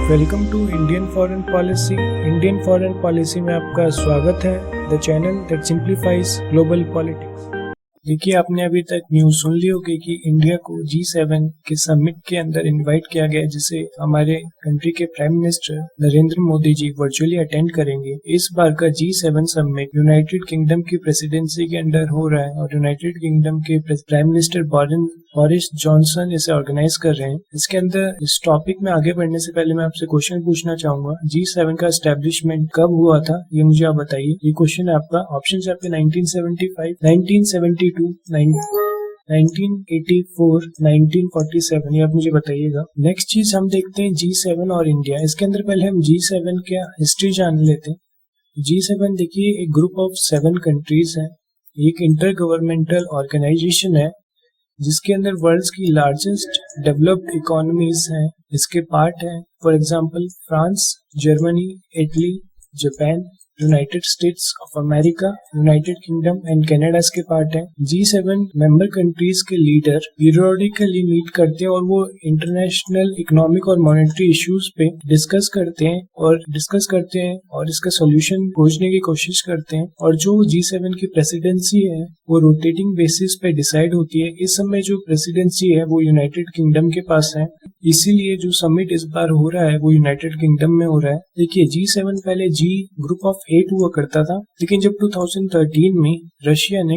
Welcome to Indian foreign policy. Indian foreign policy में आपका स्वागत है, the channel that simplifies global politics. देखिए, आपने अभी तक न्यूज़ सुन ली होगी कि इंडिया को G7 के समिट के अंदर इनवाइट किया गया है, जिसे हमारे कंट्री के प्राइम मिनिस्टर नरेंद्र मोदी जी वर्चुअली अटेंड करेंगे। इस बार का G7 समिट यूनाइटेड किंगडम की प्रेसिडेंसी के अंडर हो रहा है और यूनाइटेड किंगडम के प्राइम मिनिस्टर बोरिस जॉनसन इसे ऑर्गेनाइज कर रहे हैं। इसके अंदर इस टॉपिक में आगे बढ़ने से पहले मैं आपसे क्वेश्चन पूछना चाहूंगा, G7 का एस्टेब्लिशमेंट कब हुआ था, ये मुझे आप बताइए। ये क्वेश्चन है आपका। ऑप्शन है आपके 1975, 1972, 1984, 1947, ये आप मुझे बताइएगा। नेक्स्ट चीज हम देखते हैं G7 और इंडिया। इसके अंदर पहले हम G7 का हिस्ट्री जान लेते हैं। G7 देखिए एक ग्रुप ऑफ 7 कंट्रीज है, एक इंटर गवर्नमेंटल ऑर्गेनाइजेशन है जिसके अंदर वर्ल्ड की लार्जेस्ट डेवलप्ड इकोनॉमीज हैं। इसके पार्ट है for example France, Germany, Italy, Japan, United States of America, United kingdom and Canada इसके पार्ट है। G7 मेंबर कंट्रीज के लीडर पीरियोडिकली मीट करते हैं और वो इंटरनेशनल इकोनॉमिक और मॉनेटरी इश्यूज पे डिस्कस करते हैं और इसका सॉल्यूशन खोजने की कोशिश करते हैं। और जो G7 की प्रेसिडेंसी है वो रोटेटिंग बेसिस पे डिसाइड होती है। इस समय जो प्रेसिडेंसी है वो यूनाइटेड किंगडम के पास है, इसीलिए जो समिट इस बार हो रहा है वो यूनाइटेड किंगडम में हो रहा है। देखिए, G7 पहले G ग्रुप ऑफ 8 हुआ करता था, लेकिन जब 2013 में रशिया ने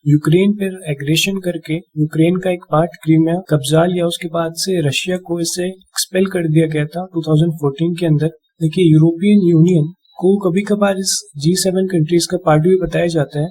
यूक्रेन पर एग्रेशन करके यूक्रेन का एक पार्ट क्रीमिया कब्जा लिया, उसके बाद से रशिया को इसे एक्सपेल कर दिया गया था 2014 के अंदर। देखिए, यूरोपियन यूनियन को कभी कभार इस G7 कंट्रीज का पार्ट भी बताया जाता है।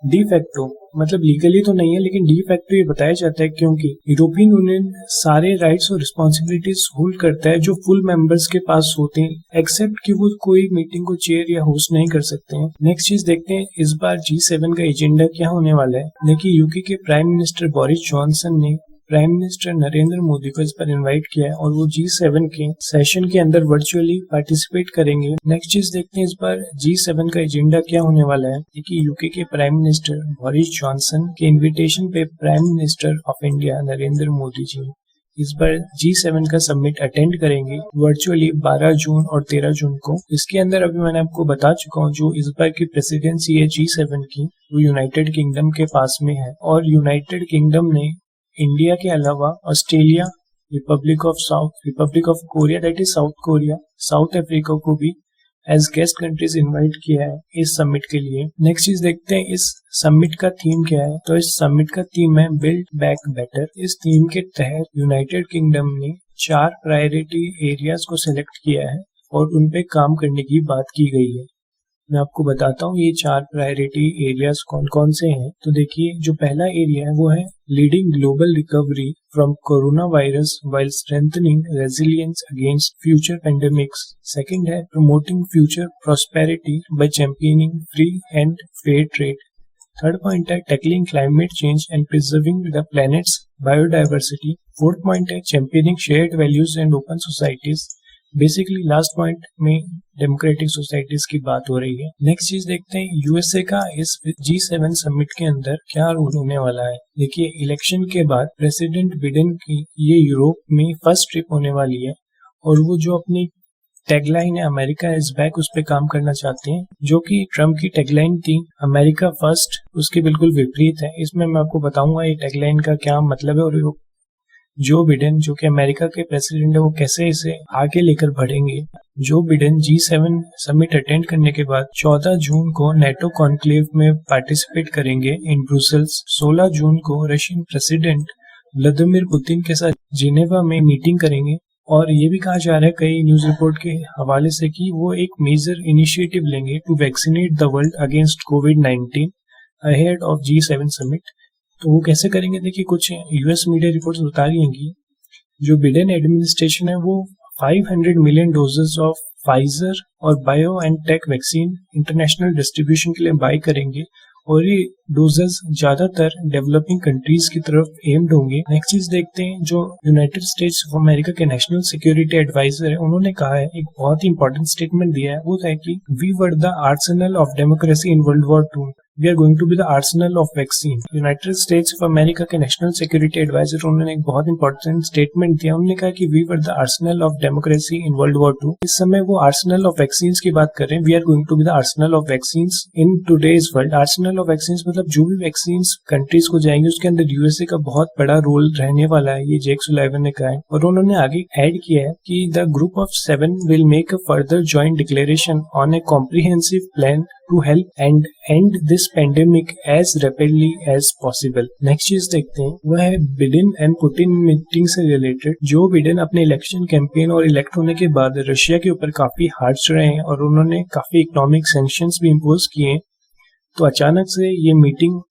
डी फैक्टो मतलब लीगली तो नहीं है, लेकिन डी फैक्टो ये बताया जाता है क्योंकि यूरोपियन यूनियन सारे राइट्स और रिस्पॉन्सिबिलिटीज होल्ड करता है जो फुल मेंबर्स के पास होते हैं, एक्सेप्ट कि वो कोई मीटिंग को चेयर या होस्ट नहीं कर सकते हैं। नेक्स्ट चीज देखते हैं इस बार G7 का एजेंडा क्या होने वाला है। देखिए, यूके के प्राइम मिनिस्टर बोरिस जॉनसन ने प्राइम मिनिस्टर नरेंद्र मोदी को इस पर इनवाइट किया है और वो G7 के सेशन के अंदर वर्चुअली पार्टिसिपेट करेंगे। नेक्स्ट चीज देखते हैं इस बार G7 का एजेंडा क्या होने वाला है। देखिए, यूके के प्राइम मिनिस्टर बोरिस जॉनसन के इनविटेशन पे prime minister of India Narendra Modi ji इस बार G7 का समिट अटेंड करेंगे वर्चुअली 12 जून और 13 जून को। इसके अंदर अभी मैंने आपको बता चुका हूँ, जो इस बार की प्रेसिडेंसी है G7 की वो यूनाइटेड किंगडम के पास में है और यूनाइटेड किंगडम ने इंडिया के अलावा Australia, Republic of Korea that is south Korea, south Africa को भी एज गेस्ट कंट्रीज इनवाइट किया है इस समिट के लिए। नेक्स्ट चीज देखते हैं इस समिट का थीम क्या है। तो इस समिट का थीम है बिल्ड बैक बेटर। इस थीम के तहत यूनाइटेड किंगडम ने 4 प्रायोरिटी एरियाज को सिलेक्ट किया है और उन पे काम करने की बात की गई है। मैं आपको बताता हूँ ये 4 प्रायोरिटी एरियाज कौन कौन से हैं। तो देखिए, जो पहला एरिया है वो है leading global recovery from corona virus while strengthening resilience against future pandemics. Second है promoting future prosperity by championing free and fair trade. Third point है tackling climate change and preserving the planet's biodiversity. Fourth point है championing shared values and open societies. Basically last point में democratic societies की बात हो रही है। Next चीज देखते हैं यूएसए का इस G7 समिट के अंदर क्या रोल होने वाला है। देखिए, इलेक्शन के बाद प्रेसिडेंट बिडेन की ये यूरोप में फर्स्ट ट्रिप होने वाली है और वो जो अपनी टैगलाइन है अमेरिका इज बैक, उस पर काम करना चाहते हैं, जो कि ट्रम्प की टैगलाइन थी अमेरिका फर्स्ट, उसके बिल्कुल विपरीत है। इसमें मैं आपको बताऊंगा ये टैगलाइन का क्या मतलब है और जो बिडेन जो कि अमेरिका के प्रेसिडेंट है वो कैसे इसे आगे लेकर बढ़ेंगे। Joe Biden G7 summit attend करने के बाद 14 जून को नेटो कॉन्क्लेव में पार्टिसिपेट करेंगे इन ब्रुसेल्स। 16 जून को रशियन प्रेसिडेंट व्लादिमीर पुतिन के साथ जिनेवा में मीटिंग करेंगे और ये भी कहा जा रहा है कई न्यूज रिपोर्ट के हवाले से कि वो एक मेजर इनिशिएटिव लेंगे to vaccinate the world against कोविड-19 अहेड ऑफ G7 समिट। तो वो कैसे करेंगे। देखिए, कुछ यूएस मीडिया रिपोर्ट्स बता रही हैं कि जो बिडेन एडमिनिस्ट्रेशन है वो 500 मिलियन डोजेस ऑफ फाइजर और BioNTech vaccine international distribution के लिए बाय करेंगे और ये डोजेस ज्यादातर डेवलपिंग कंट्रीज की तरफ एम्ड होंगे। नेक्स्ट चीज देखते हैं, जो यूनाइटेड स्टेट्स ऑफ अमेरिका के नेशनल सिक्योरिटी एडवाइजर है उन्होंने कहा है, एक बहुत ही इंपॉर्टेंट स्टेटमेंट दिया है, वो है कि we were the arsenal of democracy in world war II। We are going to be the arsenal of vaccine. United States of America के नेशनल सिक्योरिटी एडवाइजर उन्होंने एक बहुत इंपॉर्टेंट स्टेटमेंट दिया। उन्होंने कहा कि we were the arsenal of democracy in world war 2। इस समय वो आर्सेनल ऑफ वैक्सीन की बात कर रहे हैं। We are going to be the arsenal of vaccine in today's world. Arsenal of vaccine मतलब जो भी वैक्सीन कंट्रीज को जाएंगे उसके अंदर यूएसए का बहुत बड़ा रोल रहने वाला है, ये जेक सुलाइवन ने कहा है। और उन्होंने आगे ऐड किया है कि the group of 7 will make a further joint declaration on a comprehensive plan to help and end this pandemic as rapidly as possible. Next चीज देखते हैं, वह है बिडेन एंड पुतिन मीटिंग से रिलेटेड। जो बिडेन अपने इलेक्शन कैंपेन और elect होने के बाद रशिया के ऊपर काफी हार्श रहे हैं और उन्होंने काफी इकोनॉमिक सैंक्शंस भी इम्पोज किए हैं, तो अचानक से ये मीटिंग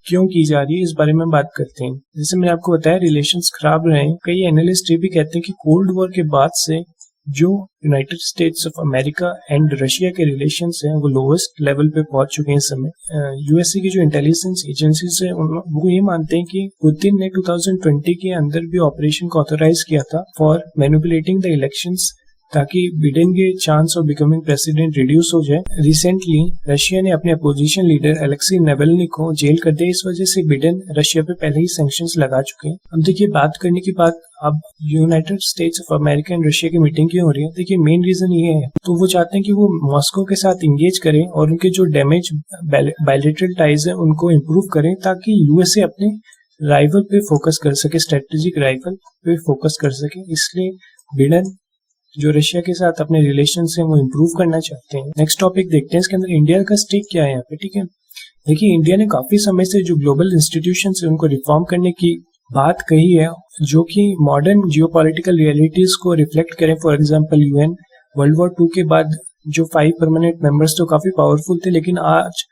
क्यों की जा रही है इस बारे में बात करते हैं। जैसे मैंने आपको बताया रिलेशंस खराब रहे हैं। कई एनालिस्ट ये भी कहते हैं कि कोल्ड वॉर के बाद से जो United States of America and Russia के रिलेशंस हैं वो लोवेस्ट लेवल पे पहुंच चुके हैं इस समय। यूएसए की जो इंटेलिजेंस एजेंसीज है वो ये मानते हैं कि पुतिन ने 2020 के अंदर भी ऑपरेशन को ऑथराइज किया था फॉर मैनिपुलेटिंग द इलेक्शंस, ताकि बिडेन के chance of becoming president reduce हो जाए। रिसेंटली रशिया ने अपने अपोजिशन लीडर अलेक्सी नेवल्नी को जेल कर दिया। इस वजह से बिडेन रशिया पे पहले ही सैंक्शंस लगा चुके हैं। अब देखिए बात करने की बात अब United States of America and Russia की मीटिंग क्यों हो रही है। देखिए मेन रीजन ये है, तो वो चाहते हैं कि वो मॉस्को के साथ इंगेज करें और उनके जो डैमेज बायलैटरल टाइज है उनको इम्प्रूव करें, ताकि यूएसए अपने राइवल पे फोकस कर सके, स्ट्रेटेजिक राइवल पे फोकस कर सके। इसलिए बिडेन जो रशिया के साथ अपने रिलेशन है वो इम्प्रूव करना चाहते हैं। नेक्स्ट टॉपिक देखते हैं, इसके अंदर इंडिया का स्टेक क्या है यहाँ पे। ठीक है, देखिए इंडिया ने काफी समय से जो ग्लोबल इंस्टीट्यूशन है उनको रिफॉर्म करने की बात कही है, जो कि मॉडर्न जियोपॉलिटिकल रियलिटीज को रिफ्लेक्ट करें। For example UN world war 2 के बाद जो 5 परमानेंट मेंबर्स तो काफी पावरफुल थे, लेकिन आज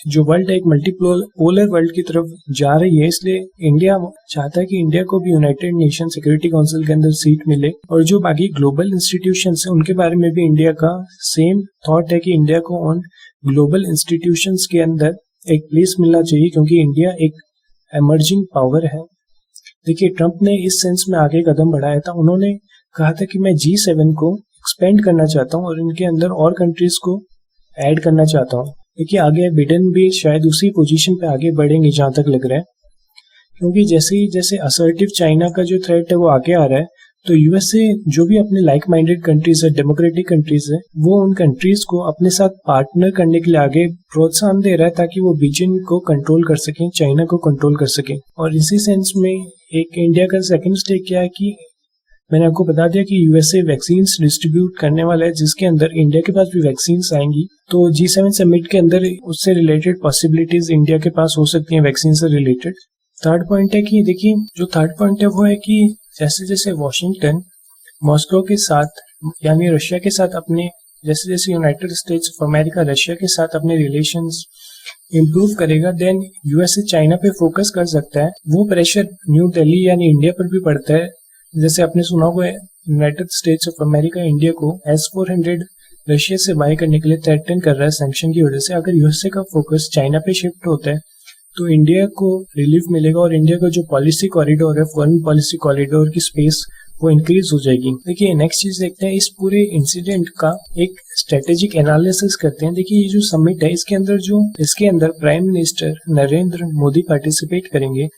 जो वर्ल्ड है एक मल्टीपोलर वर्ल्ड की तरफ जा रही है। इसलिए इंडिया चाहता है कि इंडिया को भी यूनाइटेड नेशन सिक्योरिटी काउंसिल के अंदर सीट मिले, और जो बाकी ग्लोबल इंस्टीट्यूशंस हैं उनके बारे में भी इंडिया का सेम थॉट है कि इंडिया को उन ग्लोबल इंस्टीट्यूशंस के अंदर एक प्लेस मिलना चाहिए, क्योंकि इंडिया एक एमर्जिंग पावर है। देखिए ट्रंप ने इस सेंस में आगे कदम बढ़ाया था। उन्होंने कहा था कि मैं G7 को एक्सपेंड करना चाहता हूँ और इनके अंदर और कंट्रीज को ऐड करना चाहता हूँ। देखिए आगे बिडेन भी शायद उसी पोजीशन पे आगे बढ़ेंगे जहां तक लग रहा है, क्योंकि जैसे असर्टिव चाइना का जो थ्रेट है वो आगे आ रहा है, तो यूएसए जो भी अपने लाइक माइंडेड कंट्रीज है, डेमोक्रेटिक कंट्रीज है, वो उन कंट्रीज को अपने साथ पार्टनर करने के लिए आगे प्रोत्साहन दे रहा है, ताकि वो बीजिंग को कंट्रोल कर सकें, चाइना को कंट्रोल कर सकें। और इसी सेंस में एक इंडिया का सेकंड स्टेक क्या है कि मैंने आपको बता दिया कि यूएसए वैक्सीन डिस्ट्रीब्यूट करने वाला है, जिसके अंदर इंडिया के पास भी वैक्सीन आएंगी। तो G7 समिट के अंदर उससे रिलेटेड पॉसिबिलिटीज इंडिया के पास हो सकती हैं वैक्सीन से रिलेटेड। थर्ड पॉइंट है कि देखिए जो थर्ड पॉइंट है वो है कि जैसे जैसे वॉशिंगटन मॉस्को के साथ यानी रशिया के साथ अपने जैसे United States of America Russia के साथ अपने रिलेशंस इम्प्रूव करेगा, देन यूएसए चाइना पे फोकस कर सकता है। वो प्रेशर न्यू दिल्ली यानी इंडिया पर भी पड़ता है। जैसे आपने सुना होगा United States of America India को S-400 रशिया से बाय करने के लिए थ्रेटन कर रहा है सैंक्शन की वजह से। अगर यूएसए का फोकस चाइना पे शिफ्ट होता है तो इंडिया को रिलीफ मिलेगा और इंडिया का जो पॉलिसी कॉरिडोर है, फॉरेन पॉलिसी कॉरिडोर की स्पेस वो इंक्रीज हो जाएगी। देखिए नेक्स्ट चीज देखते हैं, इस पूरे इंसिडेंट का एक स्ट्रेटेजिक एनालिसिस करते हैं। देखिए ये जो समिट है इसके अंदर prime minister Narendra Modi participate करेंगे,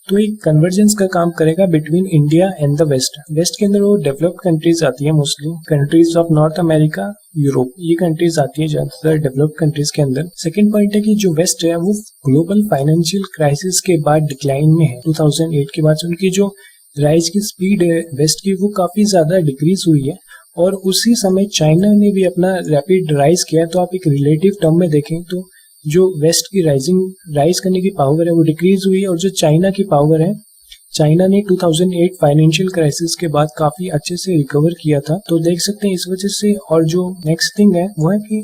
तो एक कन्वर्जेंस का काम करेगा between India and the west. West के अंदर वो डेवलप्ड कंट्रीज आती है, mostly countries of North America, Europe, ये कंट्रीज आती है ज्यादातर डेवलप्ड कंट्रीज के अंदर। सेकंड पॉइंट है कि जो वेस्ट है वो ग्लोबल फाइनेंशियल क्राइसिस के बाद डिक्लाइन में है। 2008 के बाद से उनकी जो राइज की स्पीड है वेस्ट की वो काफी ज्यादा डिक्रीज हुई है, और उसी समय चाइना ने भी अपना रैपिड राइज किया। तो आप एक रिलेटिव टर्म में देखें तो जो वेस्ट की राइज करने की पावर है वो डिक्रीज हुई है, और जो चाइना की पावर है, चाइना ने 2008 फाइनेंशियल क्राइसिस के बाद काफी अच्छे से रिकवर किया था। तो देख सकते हैं इस वजह से। और जो नेक्स्ट थिंग है वो है कि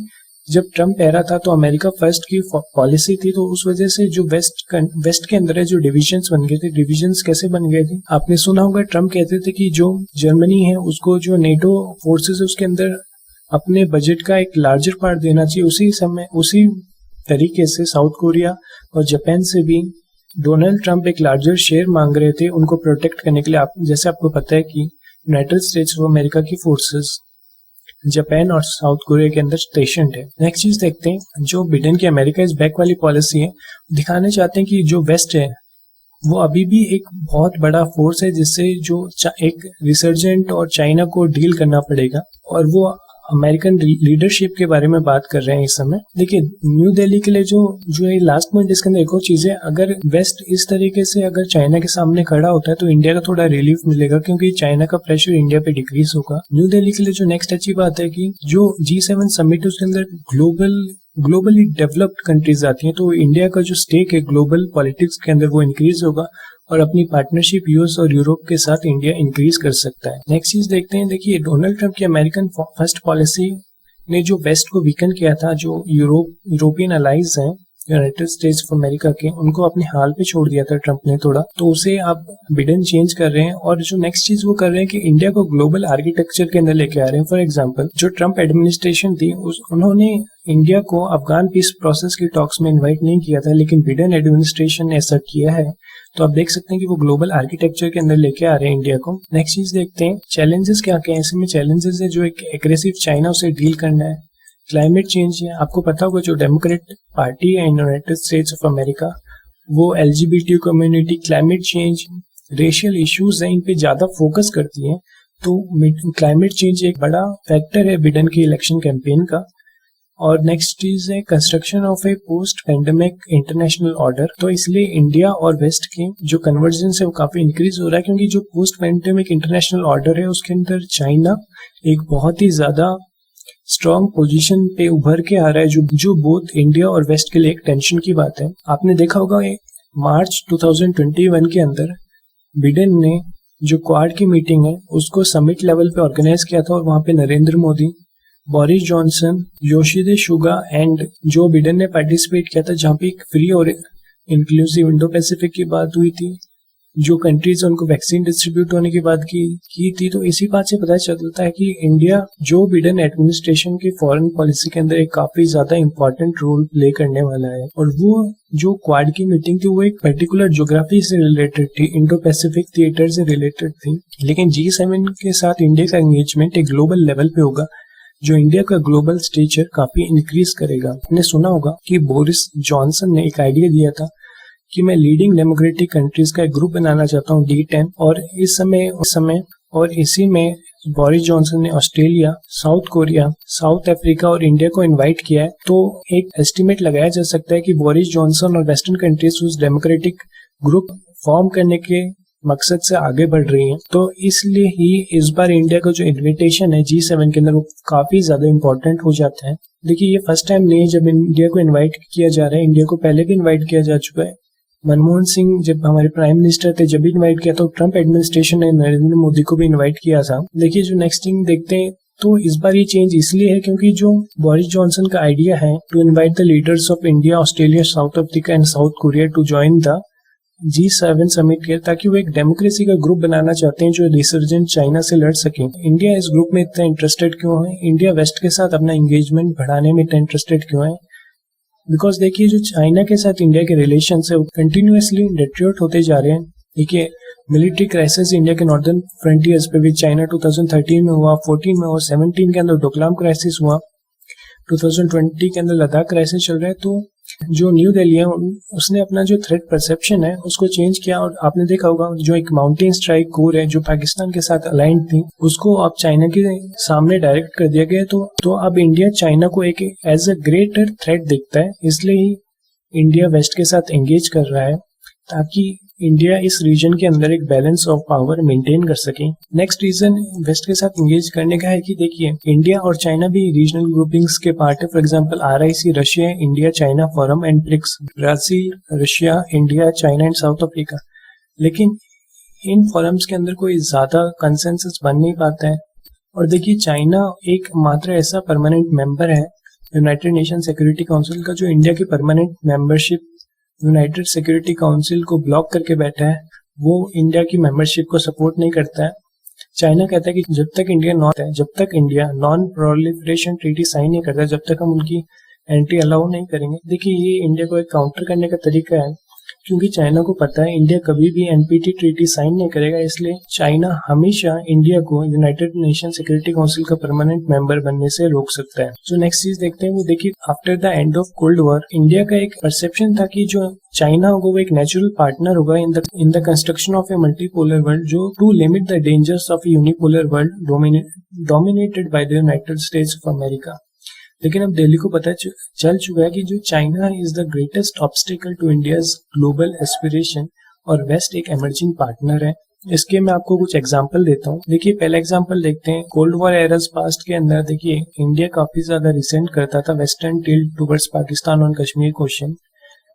जब ट्रम्प एरा था तो अमेरिका फर्स्ट की पॉलिसी थी, तो उस वजह से जो वेस्ट के अंदर है जो डिविजन्स बन गए थे। डिविजन्स कैसे बन गए थे आपने सुना होगा, ट्रम्प कहते थे कि जो जर्मनी है उसको जो नेटो फोर्सेस है उसके अंदर अपने बजट का एक लार्जर पार्ट देना चाहिए। उसी तरीके से साउथ कोरिया और जापान से भी डोनाल्ड ट्रंप एक लार्जर शेयर मांग रहे थे उनको प्रोटेक्ट करने के लिए। जैसे आपको पता है कि यूनाइटेड स्टेट्स ऑफ अमेरिका की फोर्सेस जापान और साउथ कोरिया के अंदर स्टेशन है। नेक्स्ट चीज देखते हैं, जो बिडेन की अमेरिका इज बैक वाली पॉलिसी है, दिखाने चाहते हैं कि जो वेस्ट है वो अभी भी एक बहुत बड़ा फोर्स है जिससे जो एक रिसर्जेंट और चाइना को डील करना पड़ेगा, और वो अमेरिकन लीडरशिप के बारे में बात कर रहे हैं इस समय। देखिए न्यू दिल्ली के लिए जो ये लास्ट पॉइंट, इसके अंदर एक और चीज है, अगर वेस्ट इस तरीके से अगर चाइना के सामने खड़ा होता है तो इंडिया का थोड़ा रिलीफ मिलेगा, क्योंकि चाइना का प्रेशर इंडिया पे डिक्रीज होगा। न्यू दिल्ली के लिए जो नेक्स्ट अच्छी बात है कि जो G7 समिट है उसके अंदर ग्लोबली डेवलप्ड कंट्रीज आती हैं, तो इंडिया का जो स्टेक है ग्लोबल पॉलिटिक्स के अंदर वो इंक्रीज होगा और अपनी पार्टनरशिप यूएस और यूरोप के साथ इंडिया इंक्रीज कर सकता है। नेक्स्ट चीज देखते हैं, देखिए डोनाल्ड ट्रंप की अमेरिकन फर्स्ट पॉलिसी ने जो वेस्ट को वीकन किया था, जो यूरोपियन अलाइज हैं यूनाइटेड स्टेट्स ऑफ अमेरिका के, उनको अपने हाल पे छोड़ दिया था ट्रंप ने थोड़ा, तो उसे अब बिडेन चेंज कर रहे हैं। और जो नेक्स्ट चीज वो कर रहे हैं कि इंडिया को ग्लोबल आर्किटेक्चर के अंदर लेके आ रहे हैं। फॉर एग्जांपल जो ट्रंप एडमिनिस्ट्रेशन थी उन्होंने इंडिया को अफगान पीस प्रोसेस की टॉक्स में इन्वाइट नहीं किया था, लेकिन बिडेन एडमिनिस्ट्रेशन ने ऐसा किया है, तो आप देख सकते हैं कि वो ग्लोबल आर्किटेक्चर के अंदर लेके आ रहे हैं इंडिया को। नेक्स्ट चीज देखते हैं, चैलेंजेस क्या क्या है इसमें। चैलेंजेस है जो एक एग्रेसिव चाइना उसे डील करना है, क्लाइमेट चेंज है, आपको पता होगा जो डेमोक्रेट पार्टी है यूनाइटेड स्टेट्स ऑफ अमेरिका, वो LGBT community, climate change, racial issues है, इन पे ज्यादा फोकस करती है, तो क्लाइमेट चेंज एक बड़ा फैक्टर है बिडेन की इलेक्शन कैंपेन का। और नेक्स्ट चीज है construction of A post pandemic international order, तो इसलिए इंडिया और वेस्ट के जो कन्वर्जेंस है वो काफी इंक्रीज हो रहा है, क्योंकि जो पोस्ट पैंडेमिक इंटरनेशनल ऑर्डर है उसके अंदर चाइना एक बहुत ही ज्यादा स्ट्रॉन्ग पोजीशन पे उभर के आ रहा है, जो बोथ इंडिया और वेस्ट के लिए एक टेंशन की बात है। आपने देखा होगा मार्च 2021 के अंदर बिडेन ने जो क्वाड की मीटिंग है उसको समिट लेवल पे ऑर्गेनाइज किया था, और वहां पे Narendra Modi, Boris Johnson, Yoshihide Suga and Joe Biden ने पार्टिसिपेट किया था, जहाँ पे एक फ्री और इंक्लूसिव इंडो पैसिफिक की बात हुई थी, जो कंट्रीज उनको वैक्सीन डिस्ट्रीब्यूट होने की बात की थी। तो इसी बात से पता चलता है कि इंडिया जो बिडेन एडमिनिस्ट्रेशन की फॉरेन पॉलिसी के अंदर एक काफी ज्यादा इंपॉर्टेंट रोल प्ले करने वाला है। और वो जो क्वाड की मीटिंग थी वो एक पर्टिकुलर ज्योग्राफी से रिलेटेड थी, इंडो पैसिफिक थिएटर से रिलेटेड थी, लेकिन G7 के साथ इंडिया का एंगेजमेंट एक ग्लोबल लेवल पे होगा, जो इंडिया का ग्लोबल स्टेचर काफी इंक्रीज करेगा। आपने सुना होगा कि बोरिस जॉनसन ने एक आइडिया दिया था कि मैं लीडिंग डेमोक्रेटिक कंट्रीज का एक ग्रुप बनाना चाहता हूँ D10, और इस समय और इसी में बोरिस जॉनसन ने Australia, south Korea, south Africa और इंडिया को इनवाइट किया है। तो एक एस्टिमेट लगाया जा सकता है कि बोरिस जॉनसन और वेस्टर्न कंट्रीज उस डेमोक्रेटिक ग्रुप फॉर्म करने के मकसद से आगे बढ़ रही हैं। तो इसलिए ही इस बार इंडिया का जो इन्विटेशन है G7 के अंदर वो काफी ज्यादा इम्पोर्टेंट हो जाता है। देखिए ये फर्स्ट टाइम नहीं है जब इंडिया को इन्वाइट किया जा रहा है, इंडिया को पहले भी इन्वाइट किया जा चुका है। मनमोहन सिंह जब हमारे प्राइम मिनिस्टर थे जब भी इन्वाइट किया, तो ट्रंप एडमिनिस्ट्रेशन ने नरेंद्र मोदी को भी इन्वाइट किया था। देखिए जो नेक्स्ट थिंग देखते हैं, तो इस बार ये चेंज इसलिए है क्योंकि जो बोरिस जॉनसन का आइडिया है to invite the leaders of India, Australia, South Africa and South Korea to join the G7 summit के, ताकि वो एक डेमोक्रेसी का ग्रुप बनाना चाहते हैं जो रिसर्जेंट चाइना से लड़ सके। इंडिया इस ग्रुप में इतना इंटरेस्टेड क्यों है? इंडिया वेस्ट के साथ अपना एंगेजमेंट बढ़ाने में इतना इंटरेस्टेड क्यों है? बिकॉज देखिए जो चाइना के साथ इंडिया के रिलेशन है वो कंटिन्यूसली डिटेरियोरेट होते जा रहे हैं। देखिए मिलिट्री क्राइसिस इंडिया के नॉर्दर्न फ्रंटियर्स पे भी चाइना 2013 में हुआ, 14 में हुआ, 17 के अंदर डोकलाम क्राइसिस हुआ, 2020 के अंदर लद्दाख क्राइसिस चल रहा है। तो जो न्यू दिल्ली है उसने अपना जो थ्रेट परसेप्शन है उसको चेंज किया, और आपने देखा होगा जो एक माउंटेन स्ट्राइक कोर है जो पाकिस्तान के साथ अलाइंड थी उसको अब चाइना के सामने डायरेक्ट कर दिया गया। तो अब इंडिया चाइना को एक एज अ ग्रेटर थ्रेट दिखता है, इसलिए ही इंडिया वेस्ट के साथ एंगेज कर रहा है ताकि इंडिया इस रीजन के अंदर एक बैलेंस ऑफ पावर मेंटेन कर सके। नेक्स्ट रीजन वेस्ट के साथ एंगेज करने का है कि देखिए इंडिया और चाइना भी रीजनल ग्रुपिंग्स के पार्ट है। For example RIC, Russia India China forum and BRICS, Brazil, Russia, India, China and South Africa. लेकिन इन फोरम्स के अंदर कोई ज्यादा कंसेंसस बन नहीं पाता है। और देखिए चाइना एक मात्र ऐसा परमानेंट मेंबर है यूनाइटेड नेशन सिक्योरिटी काउंसिल का जो इंडिया की permanent membership United security council को ब्लॉक करके बैठा है, वो इंडिया की मेंबरशिप को सपोर्ट नहीं करता है। चाइना कहता है कि जब तक India non proliferation treaty sign नहीं करता, जब तक हम उनकी एंट्री अलाउ नहीं करेंगे। देखिए ये इंडिया को एक काउंटर करने का तरीका है क्योंकि चाइना को पता है इंडिया कभी भी एनपीटी ट्रीटी साइन नहीं करेगा, इसलिए चाइना हमेशा इंडिया को यूनाइटेड नेशन सिक्योरिटी काउंसिल का परमानेंट मेंबर बनने से रोक सकता है। जो नेक्स्ट चीज देखते हैं वो देखिए, after the end of cold war India का एक परसेप्शन था कि जो चाइना होगा वो एक नेचुरल पार्टनर होगा in the construction of a multipolar world, जो to limit the dangers of a unipolar world dominated by the United States of America. लेकिन अब दिल्ली को पता चल चुका है कि जो China is the greatest obstacle to India's global aspiration और वेस्ट एक एमर्जिंग पार्टनर है। इसके मैं आपको कुछ एग्जांपल देता हूँ। देखिए पहला एग्जांपल देखते हैं, कोल्ड वॉर एराज पास्ट के अंदर देखिए इंडिया काफी ज्यादा रिसेंट करता था western tilt towards Pakistan on Kashmir question.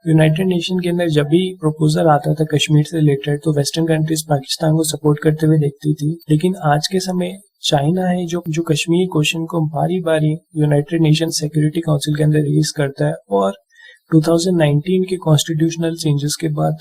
United nation के अंदर जब भी प्रपोजल आता था कश्मीर से रिलेटेड तो वेस्टर्न कंट्रीज पाकिस्तान को सपोर्ट करते हुए देखती थी। लेकिन आज के समय चाइना है जो कश्मीर क्वेश्चन को बारी बारी यूनाइटेड नेशन सिक्योरिटी काउंसिल के अंदर रेज करता है, और 2019 के कॉन्स्टिट्यूशनल चेंजेस के बाद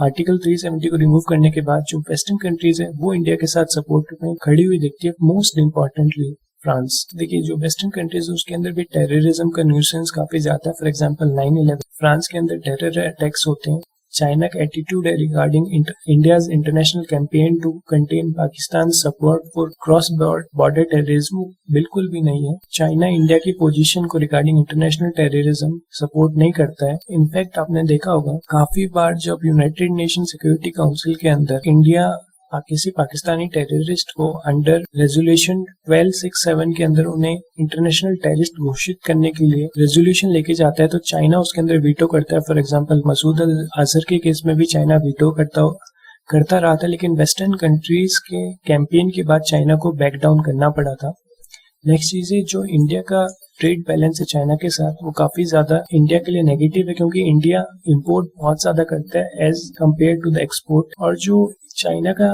आर्टिकल 370 को रिमूव करने के बाद जो वेस्टर्न कंट्रीज है वो इंडिया के साथ सपोर्ट में खड़ी हुई दिखती है। मोस्ट इंपॉर्टेंटली फ्रांस, देखिए जो वेस्टर्न कंट्रीज है उसके अंदर भी टेररिज्म का न्यूसेंस काफी ज्यादा है। फॉर एग्जांपल 9/11 फ्रांस के अंदर टेरर अटैक्स होते हैं। चाइना का एटीट्यूड है regarding India's international campaign to contain Pakistan support for cross border terrorism बिल्कुल भी नहीं है। चाइना इंडिया की पोजीशन को रिगार्डिंग इंटरनेशनल टेररिज्म सपोर्ट नहीं करता है। इनफैक्ट आपने देखा होगा काफी बार जब यूनाइटेड नेशन सिक्योरिटी काउंसिल के अंदर इंडिया किसी पाकिस्तानी टेररिस्ट को अंडर रेजोल्यूशन 1267 के अंदर उन्हें इंटरनेशनल टेररिस्ट घोषित करने के लिए रेजोल्यूशन लेके जाता है तो चाइना उसके अंदर वीटो करता है। फॉर एग्जांपल मसूद अजहर के केस में भी चाइना वीटो करता रहा था, लेकिन वेस्टर्न कंट्रीज के कैंपेन के बाद चाइना को बैक डाउन करना पड़ा था। नेक्स्ट चीज है जो इंडिया का ट्रेड बैलेंस है चाइना के साथ वो काफी ज्यादा इंडिया के लिए नेगेटिव है, क्योंकि इंडिया इंपोर्ट बहुत ज्यादा करता है as compare to the export, और जो चाइना का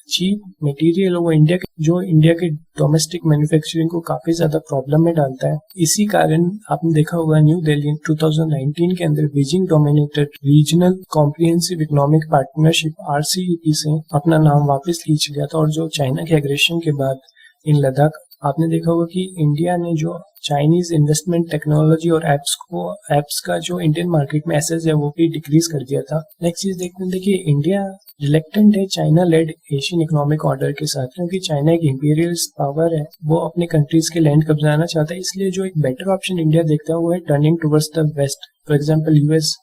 चीप मटेरियल वो इंडिया के डोमेस्टिक मैन्युफैक्चरिंग को काफी ज्यादा प्रॉब्लम में डालता है। इसी कारण आपने देखा होगा न्यू दिल्ली 2019 के अंदर Beijing dominated regional comprehensive economic partnership RCEP से अपना नाम वापस खींच लिया था। और जो चाइना के एग्रेशन के बाद इन लद्दाख आपने देखा होगा कि इंडिया ने जो चाइनीज इन्वेस्टमेंट टेक्नोलॉजी और एप्स का जो इंडियन मार्केट में एसेस है वो भी डिक्रीज कर दिया था। नेक्स्ट चीज देखते हैं, देखिए इंडिया रिलेक्टेंट है China led Asian economic order के साथ, क्योंकि चाइना एक इंपीरियलिस्ट पावर है, वो अपने कंट्रीज के लैंड कब्जाना चाहता है। इसलिए जो एक बेटर ऑप्शन इंडिया देखता है वो है turning towards the west. For example US,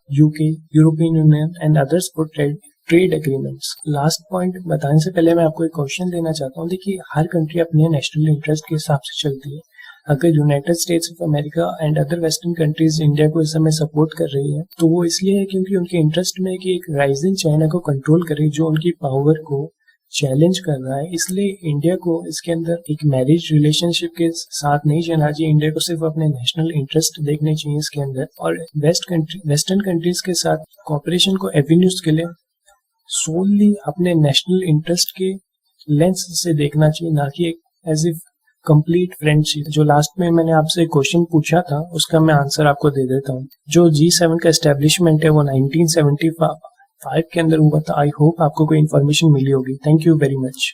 UK, European union and others for trade agreements. Last point बताने से पहले मैं आपको एक क्वेश्चन देना चाहता हूँ। देखिए हर कंट्री अपने नेशनल इंटरेस्ट के हिसाब से चलती है। अगर United States of America and other western countries India को इस समय सपोर्ट कर रही है तो वो इसलिए है क्योंकि उनके इंटरेस्ट में है कि एक राइजिंग चाइना को कंट्रोल करे जो उनकी पावर को चैलेंज कर रहा है। इसलिए इंडिया को इसके अंदर एक मैरिज रिलेशनशिप के साथ नहीं जाना चाहिए। इंडिया को सिर्फ अपने नेशनल इंटरेस्ट देखने चाहिए इसके अंदर, और वेस्टर्न कंट्रीज के साथ कॉपरेशन को एवेन्यूज के लिए सोनली अपने नेशनल इंटरेस्ट के लेंस से देखना चाहिए, ना कि एज इफ कंप्लीट फ्रेंडशिप। जो लास्ट में मैंने आपसे क्वेश्चन पूछा था उसका मैं आंसर आपको दे देता हूँ। जो G7 का एस्टेब्लिशमेंट है वो 1975 के अंदर हुआ था। आई होप आपको कोई इन्फॉर्मेशन मिली होगी। Thank you very much.